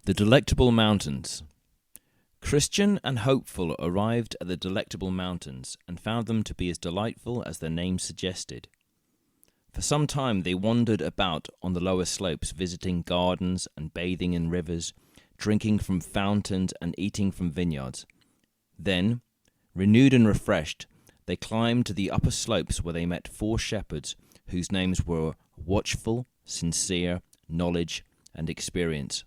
The Delectable Mountains. Christian and Hopeful arrived at the Delectable Mountains and found them to be as delightful as their name suggested. For some time they wandered about on the lower slopes, visiting gardens and bathing in rivers, drinking from fountains and eating from vineyards. Then, renewed and refreshed, they climbed to the upper slopes where they met 4 shepherds whose names were Watchful, Sincere, Knowledge, and Experience.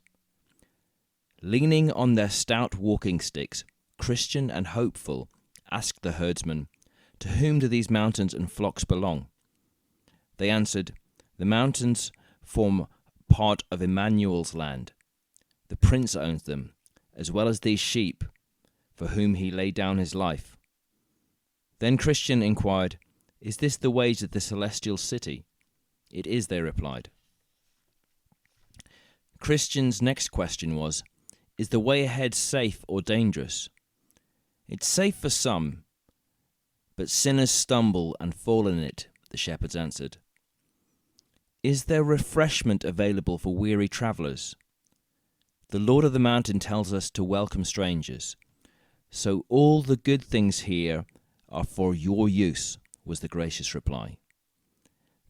Leaning on their stout walking sticks, Christian and Hopeful asked the herdsmen, "To whom do these mountains and flocks belong?" They answered, "The mountains form part of Emmanuel's land. The prince owns them, as well as these sheep, for whom he laid down his life." Then Christian inquired, "Is this the way to the celestial city?" "It is," they replied. Christian's next question was, "Is the way ahead safe or dangerous?" "It's safe for some, but sinners stumble and fall in it," the shepherds answered. "Is there refreshment available for weary travellers?" "The Lord of the Mountain tells us to welcome strangers, so all the good things here are for your use," was the gracious reply.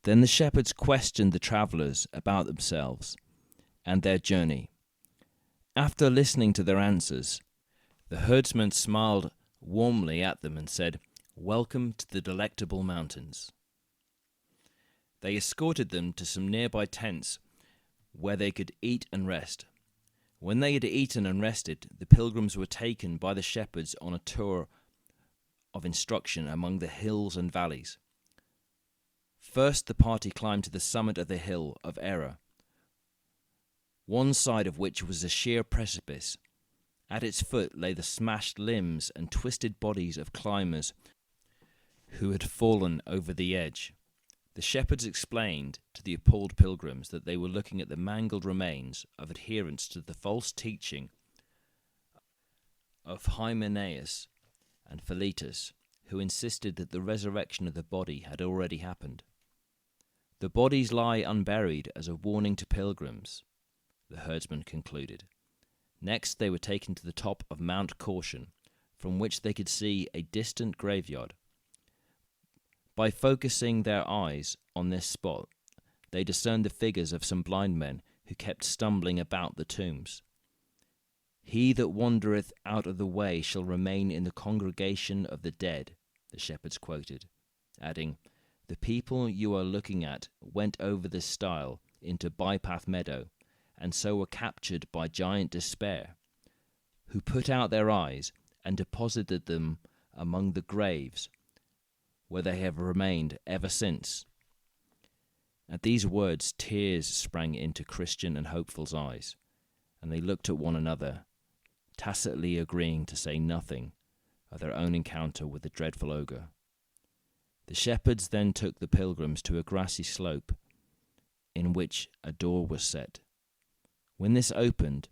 Then the shepherds questioned the travellers about themselves and their journey. After listening to their answers, the herdsman smiled warmly at them and said, "Welcome to the Delectable Mountains." They escorted them to some nearby tents where they could eat and rest. When they had eaten and rested, the pilgrims were taken by the shepherds on a tour of instruction among the hills and valleys. First, the party climbed to the summit of the hill of Error, one side of which was a sheer precipice. At its foot lay the smashed limbs and twisted bodies of climbers who had fallen over the edge. The shepherds explained to the appalled pilgrims that they were looking at the mangled remains of adherents to the false teaching of Hymenaeus and Philetus, who insisted that the resurrection of the body had already happened. "The bodies lie unburied as a warning to pilgrims," the herdsman concluded. Next they were taken to the top of Mount Caution, from which they could see a distant graveyard. By focusing their eyes on this spot, they discerned the figures of some blind men who kept stumbling about the tombs. "He that wandereth out of the way shall remain in the congregation of the dead," the shepherds quoted, adding, "The people you are looking at went over this stile into Bypath Meadow, and so were captured by giant Despair, who put out their eyes and deposited them among the graves, where they have remained ever since." At these words, tears sprang into Christian and Hopeful's eyes, and they looked at one another, tacitly agreeing to say nothing of their own encounter with the dreadful ogre. The shepherds then took the pilgrims to a grassy slope in which a door was set. When this opened,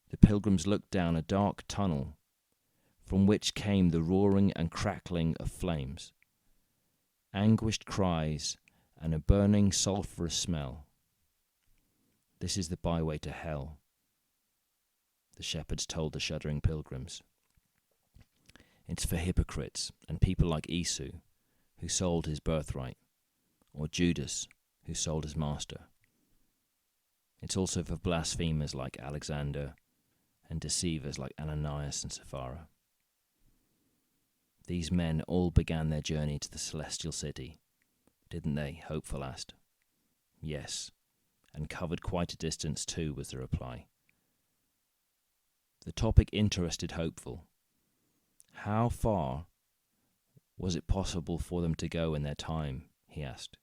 the pilgrims looked down a dark tunnel from which came the roaring and crackling of flames, anguished cries, and a burning sulphurous smell. "This is the byway to hell," the shepherds told the shuddering pilgrims. "It's for hypocrites and people like Esau, who sold his birthright, or Judas, who sold his master. It's also for blasphemers like Alexander and deceivers like Ananias and Sapphira. These men all began their journey to the celestial city, didn't they?" Hopeful asked. "Yes, and covered quite a distance too," was the reply. The topic interested Hopeful. How far was it possible for them to go in their time, he asked.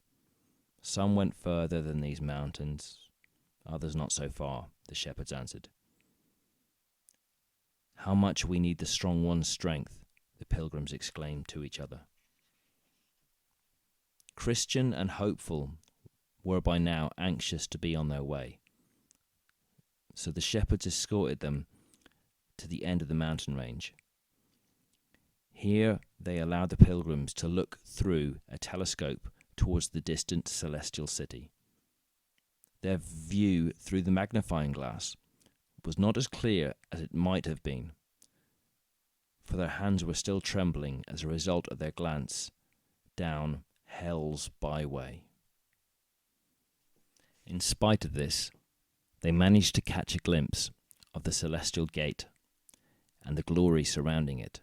"Some went further than these mountains, others not so far," the shepherds answered. "How much we need the strong one's strength," the pilgrims exclaimed to each other. Christian and Hopeful were by now anxious to be on their way, so the shepherds escorted them to the end of the mountain range. Here they allowed the pilgrims to look through a telescope towards the distant celestial city. Their view through the magnifying glass was not as clear as it might have been, for their hands were still trembling as a result of their glance down hell's byway. In spite of this, they managed to catch a glimpse of the celestial gate and the glory surrounding it.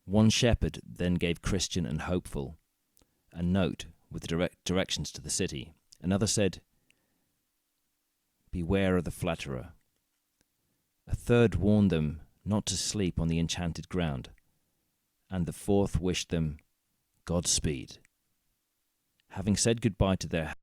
One shepherd then gave Christian and Hopeful a note with directions to the city. Another said, "Beware of the flatterer." A third warned them not to sleep on the enchanted ground, and the fourth wished them Godspeed. Having said goodbye to their